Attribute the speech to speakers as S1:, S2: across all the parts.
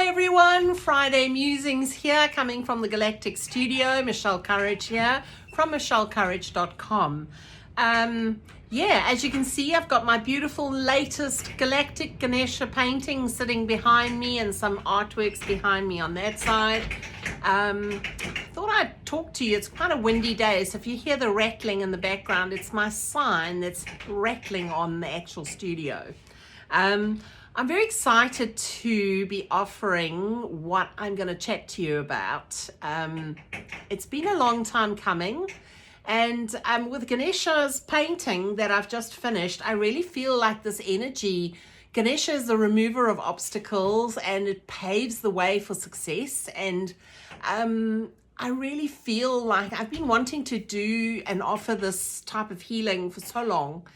S1: Hi everyone, Friday Musings here, coming from the Galactic Studio. Michele Courage here from michelecourage.com. As you can see, I've got my beautiful latest Galactic Ganesha painting sitting behind me and some artworks behind me on that side. Thought I'd talk to you. It's quite a windy day, so if you hear the rattling in the background, it's my sign that's rattling on the actual studio. I'm very excited to be offering what I'm going to chat to you about. It's been a long time coming, and with Ganesha's painting that I've just finished, I really feel like this energy, Ganesha is the remover of obstacles and it paves the way for success. And I really feel like I've been wanting to do and offer this type of healing for so long.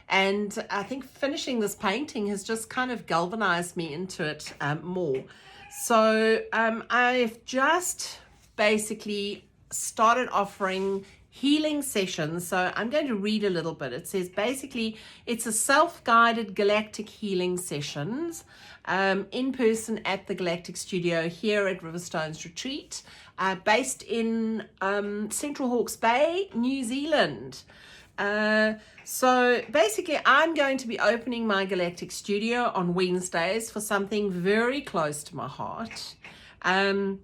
S1: And I think finishing this painting has just kind of galvanized me into it more. So I've just basically started offering healing sessions. So I'm going to read a little bit. It says basically it's a self-guided galactic healing sessions in person at the Galactic Studio here at Riverstones Retreat, based in Central Hawke's Bay, New Zealand. So basically I'm going to be opening my Galactic Studio on Wednesdays for something very close to my heart. A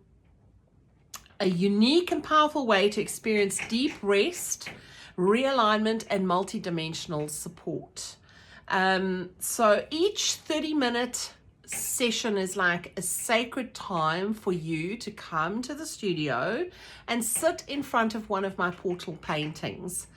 S1: unique and powerful way to experience deep rest, realignment, and multidimensional support. So each 30-minute session is like a sacred time for you to come to the studio and sit in front of one of my portal paintings.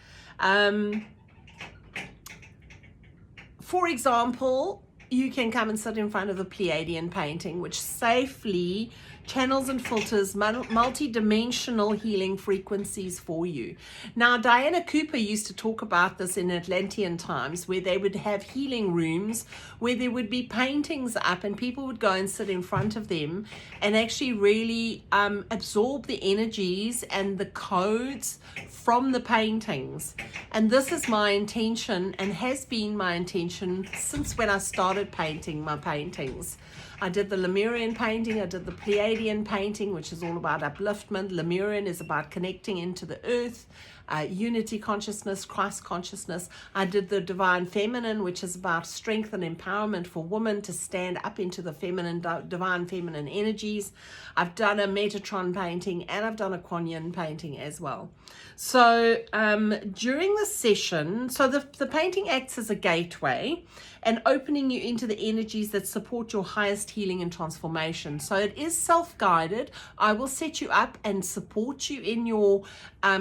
S1: For example, you can come and sit in front of the Pleiadian painting, which safely channels and filters multi-dimensional healing frequencies for you. Now, Diana Cooper used to talk about this in Atlantean times, where they would have healing rooms where there would be paintings up and people would go and sit in front of them and actually really absorb the energies and the codes from the paintings. And this is my intention and has been my intention since when I started painting my paintings. I did the Lemurian painting, I did the Pleiadian painting, which is all about upliftment. Lemurian is about connecting into the earth, unity consciousness, Christ consciousness. I did the Divine Feminine, which is about strength and empowerment for women to stand up into the feminine, divine feminine energies. I've done a Metatron painting and I've done a Kuan painting as well. So during the session, so the painting acts as a gateway and opening you into the energies that support your highest healing and transformation. So it is self-guided. I will set you up and support you in your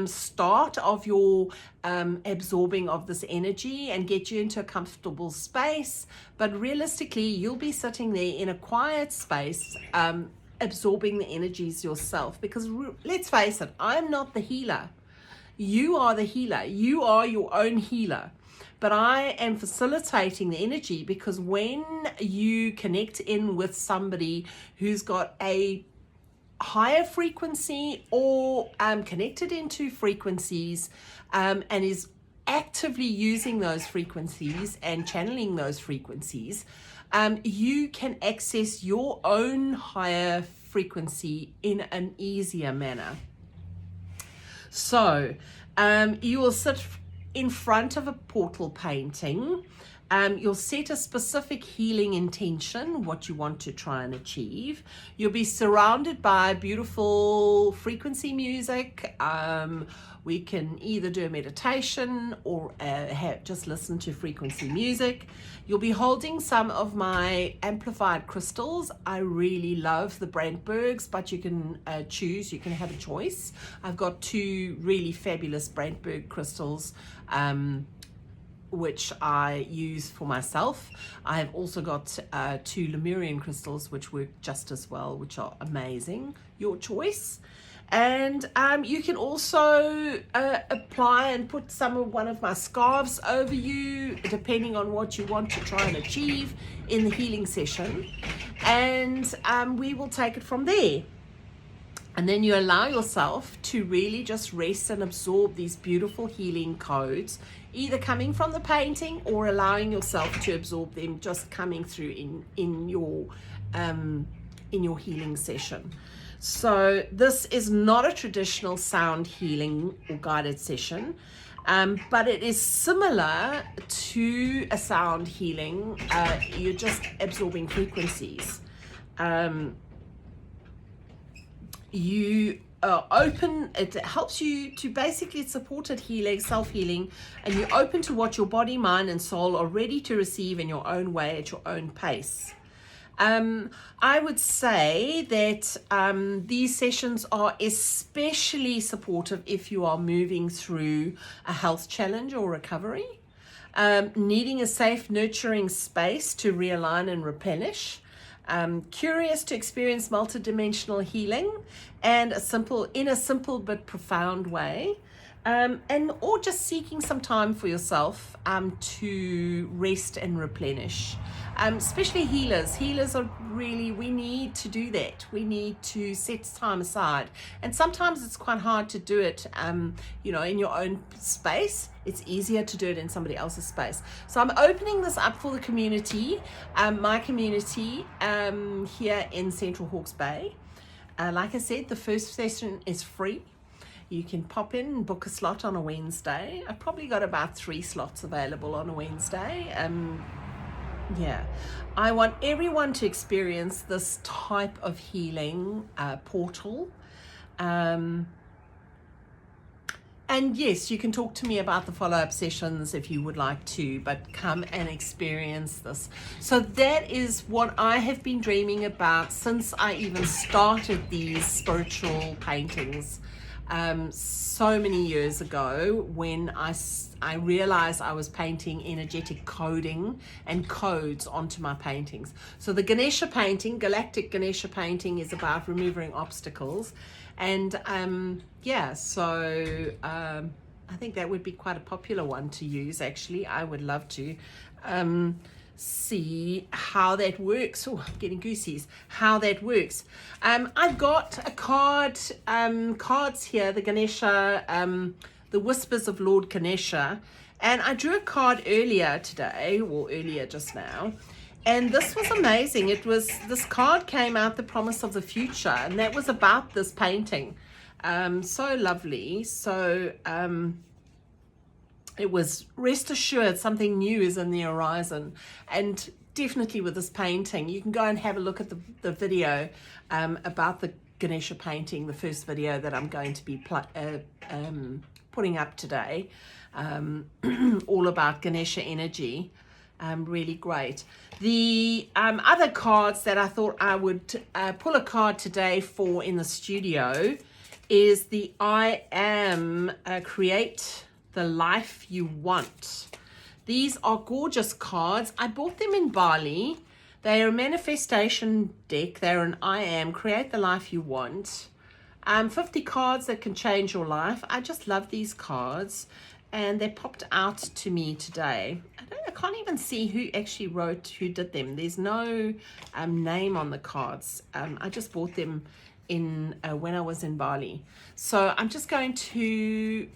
S1: start of your absorbing of this energy and get you into a comfortable space. But realistically, you'll be sitting there in a quiet space, absorbing the energies yourself. Because let's face it, I'm not the healer. You are the healer. You are your own healer. But I am facilitating the energy, because when you connect in with somebody who's got a higher frequency or connected into frequencies and is actively using those frequencies and channeling those frequencies, you can access your own higher frequency in an easier manner. So you will sit in front of a portal painting. You'll set a specific healing intention, what you want to try and achieve. You'll be surrounded by beautiful frequency music. We can either do a meditation or just listen to frequency music. You'll be holding some of my amplified crystals. I really love the Brandbergs, but you can choose, you can have a choice. I've got two really fabulous Brandberg crystals, which I use for myself. I have also got two Lemurian crystals, which work just as well, which are amazing. Your choice. And you can also apply and put one of my scarves over you, depending on what you want to try and achieve in the healing session. And we will take it from there. And then you allow yourself to really just rest and absorb these beautiful healing codes, either coming from the painting or allowing yourself to absorb them just coming through in your in your healing session. So this is not a traditional sound healing or guided session, but it is similar to a sound healing. You're just absorbing frequencies. You open, it helps you to basically supported healing, self-healing, and you're open to what your body, mind, and soul are ready to receive in your own way, at your own pace. I would say that these sessions are especially supportive if you are moving through a health challenge or recovery, needing a safe, nurturing space to realign and replenish, curious to experience multidimensional healing and in a simple but profound way, or just seeking some time for yourself to rest and replenish. Especially healers are really, we need to do that. We need to set time aside, and sometimes it's quite hard to do it in your own space. It's easier to do it in somebody else's space. So I'm opening this up for the community, my community here in Central Hawke's Bay. Like I said, the first session is free. You can pop in and book a slot on a Wednesday. I've probably got about 3 slots available on a Wednesday. Yeah, I want everyone to experience this type of healing portal. And yes, you can talk to me about the follow-up sessions if you would like to, but come and experience this. So that is what I have been dreaming about since I even started these spiritual paintings. So many years ago, when I realized I was painting energetic coding and codes onto my paintings. So the Ganesha painting, Galactic Ganesha painting, is about removing obstacles. And I think that would be quite a popular one to use, actually. I would love to see how that works. Oh, I'm getting goosies. How that works. I've got a cards here, the Ganesha, the Whispers of Lord Ganesha, and I drew a card earlier today, or earlier just now, and this was amazing. This card came out, the promise of the future, and that was about this painting. So lovely. So it was, rest assured, something new is in the horizon. And definitely with this painting, you can go and have a look at the video about the Ganesha painting, the first video that I'm going to be putting up today, all about Ganesha energy. Really great. The other cards that I thought I would pull a card today for in the studio is the I Am, Create the Life You Want. These are gorgeous cards. I bought them in Bali. They are a manifestation deck. They're an I Am, Create the Life You Want. 50 cards that can change your life. I just love these cards, and they popped out to me today. I can't even see who actually who did them. There's no name on the cards. I just bought them in when I was in Bali. So I'm just going to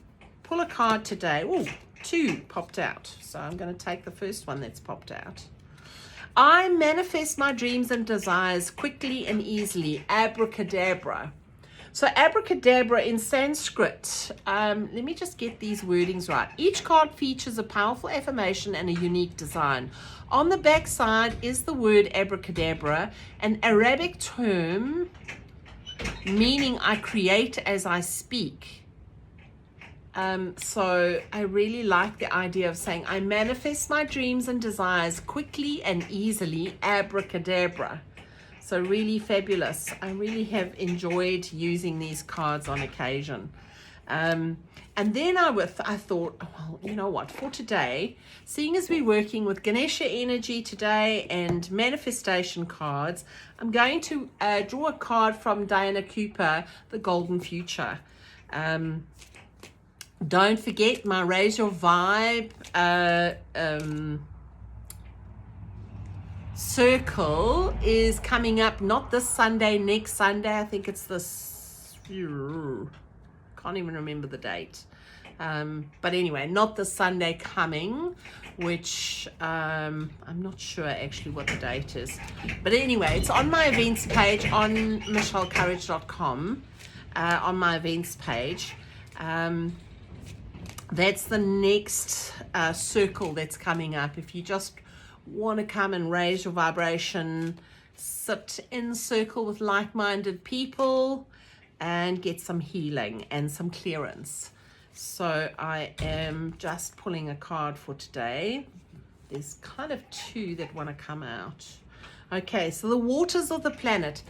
S1: pull a card today. Oh, 2 popped out. So I'm going to take the first one that's popped out. I manifest my dreams and desires quickly and easily. Abracadabra. So abracadabra in Sanskrit, let me just get these wordings right. Each card features a powerful affirmation and a unique design. On the back side is the word abracadabra, an Arabic term meaning I create as I speak. So I really like the idea of saying I manifest my dreams and desires quickly and easily. Abracadabra. So really fabulous. I really have enjoyed using these cards on occasion. And then I thought, well, you know what, for today, seeing as we're working with Ganesha energy today and manifestation cards, I'm going to draw a card from Diana Cooper, The Golden Future. Don't forget my Raise Your Vibe circle is coming up, not this Sunday, next Sunday. I think it's this, can't even remember the date. But anyway, not the Sunday coming, which I'm not sure actually what the date is. But anyway, it's on my events page on michelecourage.com, on my events page. That's the next circle that's coming up. If you just want to come and raise your vibration, sit in circle with like-minded people and get some healing and some clearance. So I am just pulling a card for today. There's kind of two that want to come out. Okay, so the waters of the planet.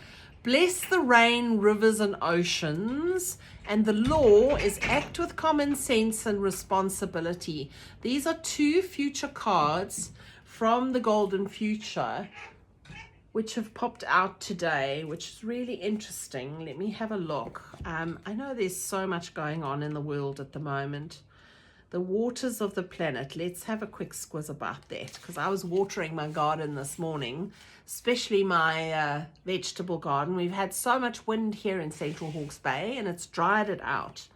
S1: Bless the rain, rivers, and oceans. And the law is act with common sense and responsibility. These are two future cards from the Golden Future, which have popped out today, which is really interesting. Let me have a look. I know there's so much going on in the world at the moment. The waters of the planet. Let's have a quick squiz about that, because I was watering my garden this morning, especially my vegetable garden. We've had so much wind here in Central Hawke's Bay and it's dried it out.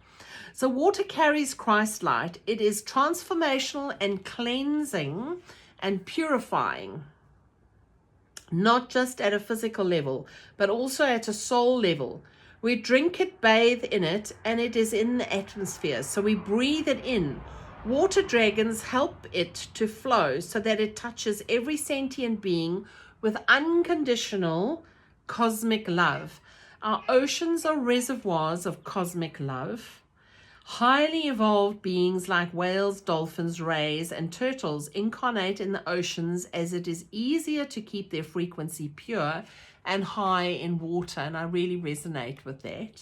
S1: So water carries Christ light. It is transformational and cleansing and purifying, not just at a physical level, but also at a soul level. We drink it, bathe in it, and it is in the atmosphere. So we breathe it in. Water dragons help it to flow so that it touches every sentient being with unconditional cosmic love. Our oceans are reservoirs of cosmic love. Highly evolved beings like whales, dolphins, rays, and turtles incarnate in the oceans as it is easier to keep their frequency pure and high in water. And I really resonate with that.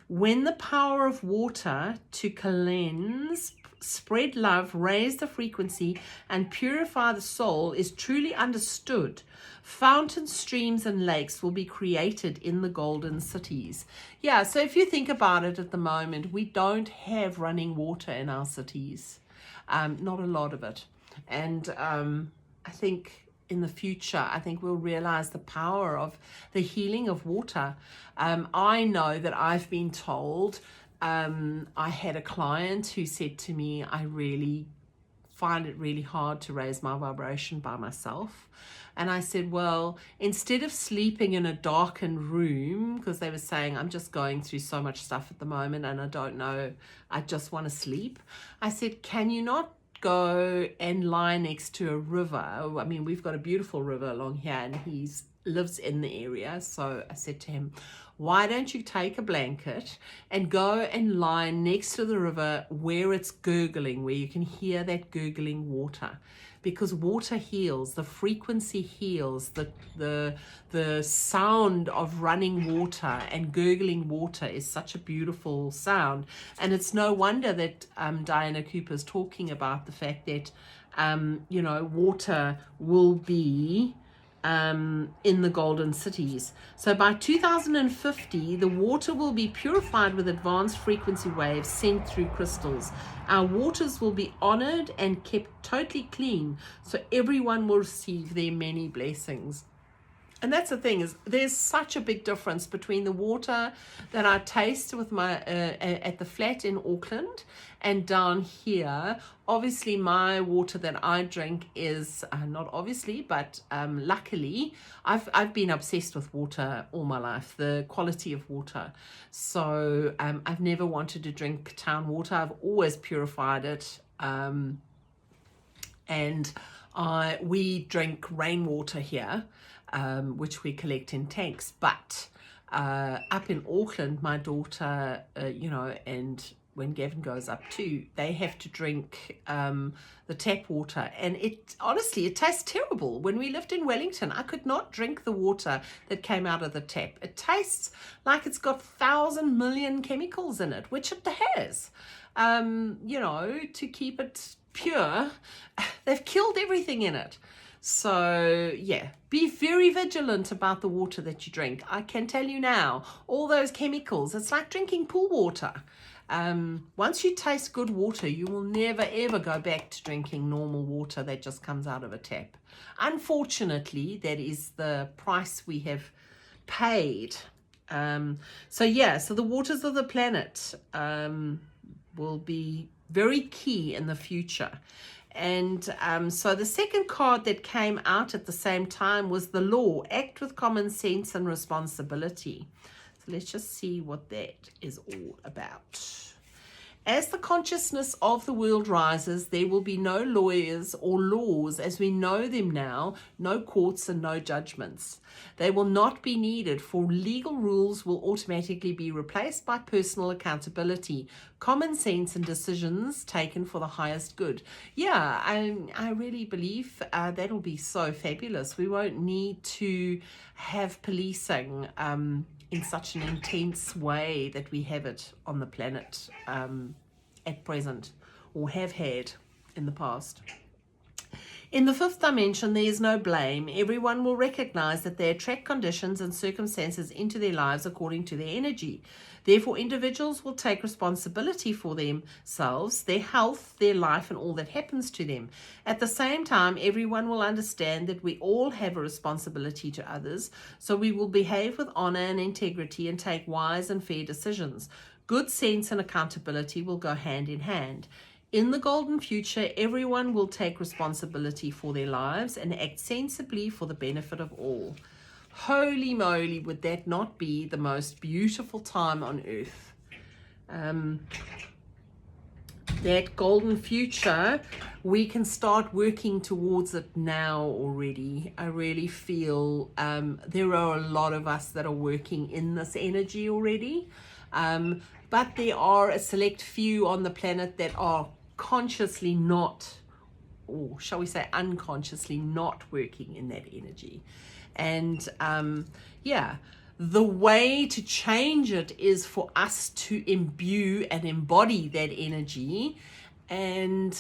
S1: When the power of water to cleanse, spread love, raise the frequency, and purify the soul is truly understood, fountains, streams, and lakes will be created in the golden cities. Yeah, so if you think about it at the moment, we don't have running water in our cities, not a lot of it. And I think in the future, I think we'll realize the power of the healing of water. I know that I've been told, I had a client who said to me, I really find it really hard to raise my vibration by myself. And I said, well, instead of sleeping in a darkened room, because they were saying, I'm just going through so much stuff at the moment and I don't know, I just want to sleep. I said, can you not go and lie next to a river? I mean, we've got a beautiful river along here and he lives in the area. So I said to him, why don't you take a blanket and go and lie next to the river where it's gurgling, where you can hear that gurgling water? Because water heals, the frequency heals, the sound of running water and gurgling water is such a beautiful sound. And it's no wonder that Diana Cooper's talking about the fact that, water will be in the golden cities. So by 2050, the water will be purified with advanced frequency waves sent through crystals. Our waters will be honored and kept totally clean, so everyone will receive their many blessings. And that's the thing, is there's such a big difference between the water that I taste with my at the flat in Auckland and down here. Obviously, my water that I drink is not obviously, but luckily, I've been obsessed with water all my life, the quality of water. So I've never wanted to drink town water. I've always purified it, and we drink rainwater here. Which we collect in tanks, but up in Auckland, my daughter, and when Gavin goes up too, they have to drink the tap water, and it tastes terrible. When we lived in Wellington, I could not drink the water that came out of the tap. It tastes like it's got 1,000 million chemicals in it, which it has. To keep it pure, they've killed everything in it. So yeah, be very vigilant about the water that you drink. I can tell you now, all those chemicals, it's like drinking pool water. Once you taste good water, you will never ever go back to drinking normal water that just comes out of a tap. Unfortunately, that is the price we have paid. So the waters of the planet, will be very key in the future. And so the second card that came out at the same time was the Law, act with common sense and responsibility. So let's just see what that is all about. As the consciousness of the world rises, there will be no lawyers or laws as we know them now, no courts and no judgments. They will not be needed, for legal rules will automatically be replaced by personal accountability, common sense and decisions taken for the highest good. Yeah, I really believe that'll be so fabulous. We won't need to have policing in such an intense way that we have it on the planet at present, or have had in the past. In the fifth dimension, there is no blame. Everyone will recognize that they attract conditions and circumstances into their lives according to their energy. Therefore, individuals will take responsibility for themselves, their health, their life, and all that happens to them. At the same time, everyone will understand that we all have a responsibility to others, so we will behave with honor and integrity and take wise and fair decisions. Good sense and accountability will go hand in hand. In the golden future, everyone will take responsibility for their lives and act sensibly for the benefit of all. Holy moly, would that not be the most beautiful time on earth? That golden future, we can start working towards it now already. I really feel there are a lot of us that are working in this energy already. But there are a select few on the planet that are consciously not, or shall we say unconsciously not working in that energy. And yeah, the way to change it is for us to imbue and embody that energy, and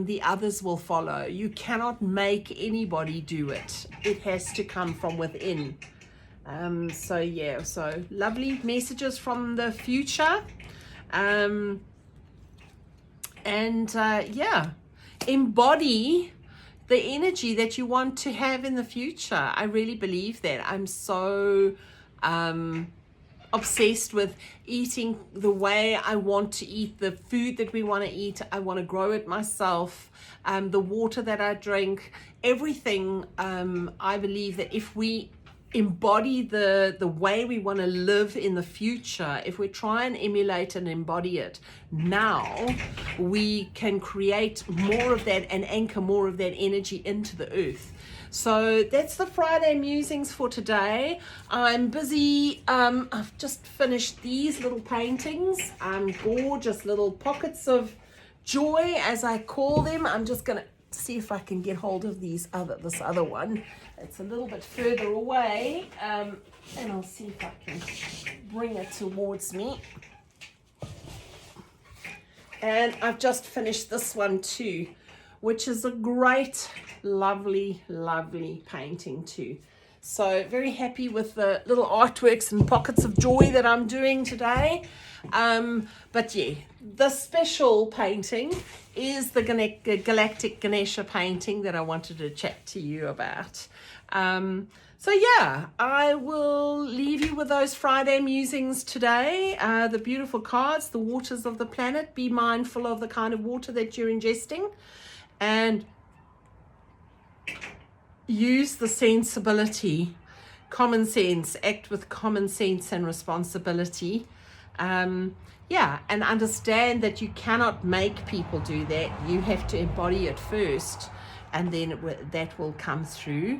S1: the others will follow. You cannot make anybody do it. It has to come from within. So yeah, so lovely messages from the future. Yeah, embody the energy that you want to have in the future. I really believe that. I'm so obsessed with eating the way I want to eat, the food that we want to eat. I want to grow it myself. The water that I drink, everything. I believe that if we embody the way we want to live in the future, if we try and emulate and embody it now, we can create more of that and anchor more of that energy into the earth. So that's the Friday musings for today. I'm busy. I've just finished these little paintings, gorgeous little pockets of joy, as I call them. I'm just gonna see if I can get hold of this other one. It's a little bit further away, and I'll see if I can bring it towards me. And I've just finished this one too, which is a great, lovely, lovely painting too. So very happy with the little artworks and pockets of joy that I'm doing today. But yeah, the special painting is the Galactic Ganesha painting that I wanted to chat to you about. So yeah, I will leave you with those Friday musings today. The beautiful cards, the waters of the planet. Be mindful of the kind of water that you're ingesting, and use the sensibility, common sense, act with common sense and responsibility. Yeah, and understand that you cannot make people do that. You have to embody it first, and then that will come through.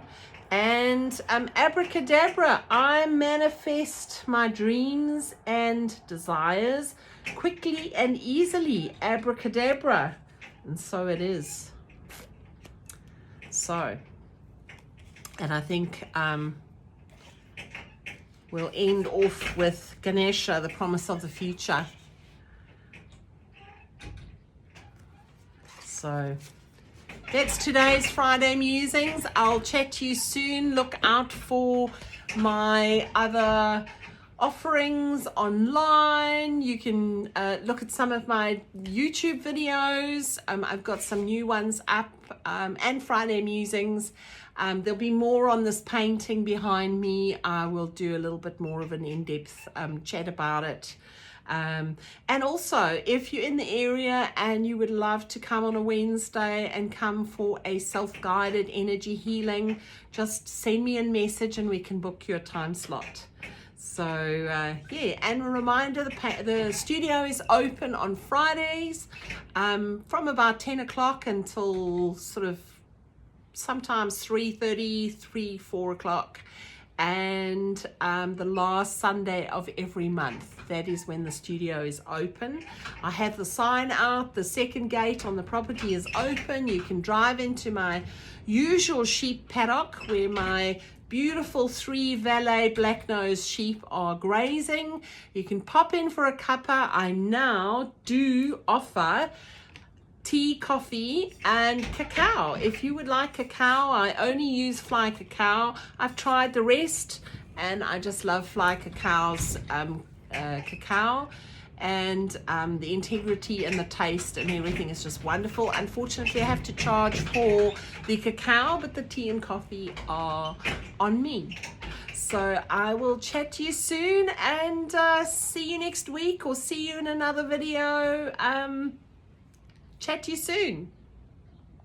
S1: And abracadabra, I manifest my dreams and desires quickly and easily. Abracadabra. And so it is. So, and I think we'll end off with Ganesha, the promise of the future. So that's today's Friday musings. I'll chat to you soon. Look out for my other offerings online. You can look at some of my YouTube videos. I've got some new ones up, and Friday musings. There'll be more on this painting behind me. I will do a little bit more of an in-depth chat about it. And also, if you're in the area and you would love to come on a Wednesday and come for a self-guided energy healing, just send me a message and we can book you a time slot. So yeah, and a reminder, the studio is open on Fridays from about 10 o'clock until sort of sometimes 3:30, 4 o'clock. And the last Sunday of every month, that is when the studio is open. I have the sign out, the second gate on the property is open. You can drive into my usual sheep paddock where my beautiful 3 valet black nose sheep are grazing. You can pop in for a cuppa. I now do offer tea, coffee, and cacao. If you would like cacao, I only use fly cacao. I've tried the rest and I just love fly cacao's cacao, and the integrity and the taste and everything is just wonderful. Unfortunately, I have to charge for the cacao, but the tea and coffee are on me. So I will chat to you soon, and see you next week, or see you in another video. Chat to you soon.